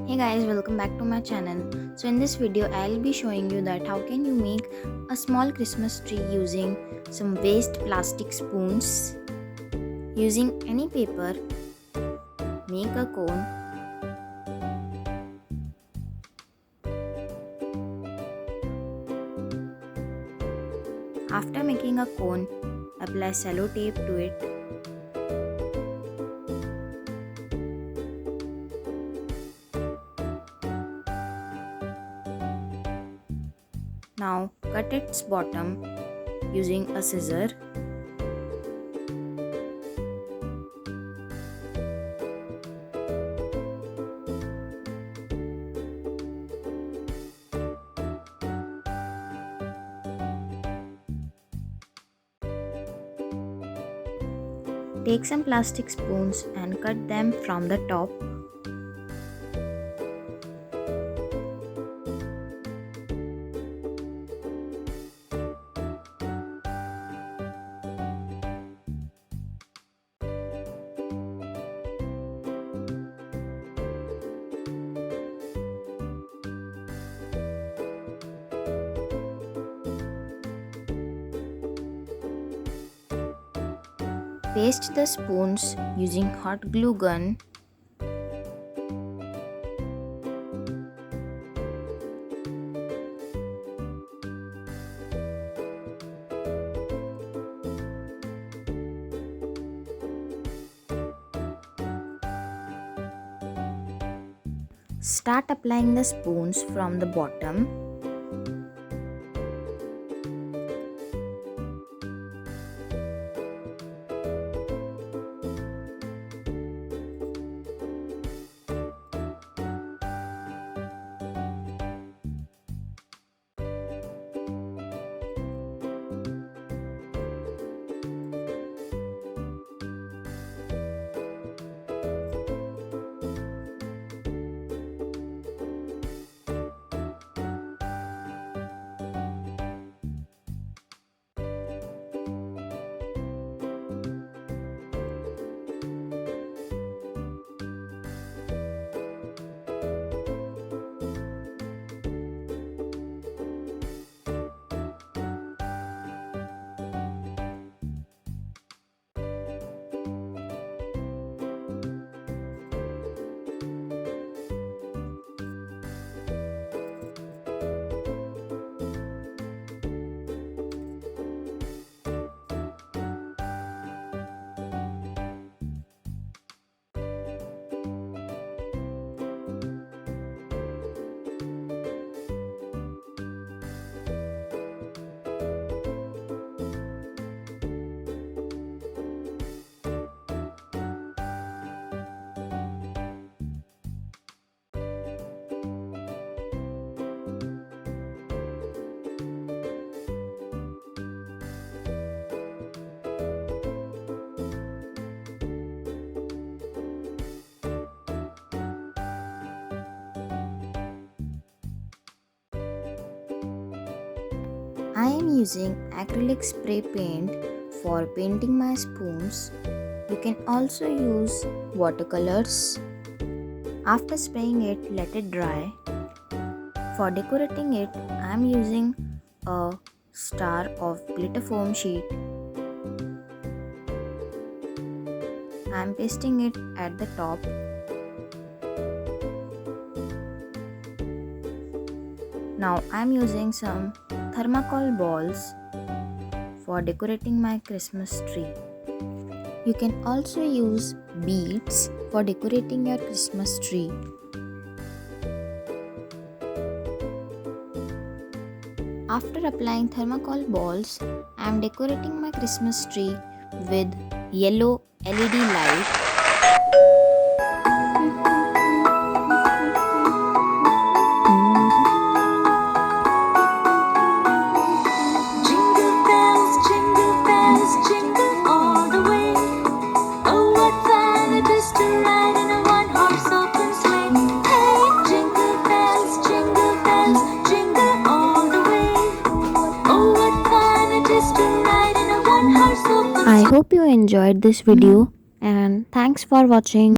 Hey guys, welcome back to my channel. So in this video I'll be showing you that how can you make a small Christmas tree using some waste plastic spoons. Using any paper, make a cone. After making a cone, apply cello tape to it. Now cut its bottom using a scissor. Take some plastic spoons and cut them from the top. Paste the spoons using hot glue gun. Start applying the spoons from the bottom. I am using acrylic spray paint for painting my spoons. You can also use watercolors. After spraying it, let it dry. For decorating it, I am using a star of glitter foam sheet. I am pasting it at the top. Now I am using some thermocol balls for decorating my Christmas tree. You can also use beads for decorating your Christmas tree. After applying thermocol balls, I am decorating my Christmas tree with yellow LED light. I hope you enjoyed this video and thanks for watching.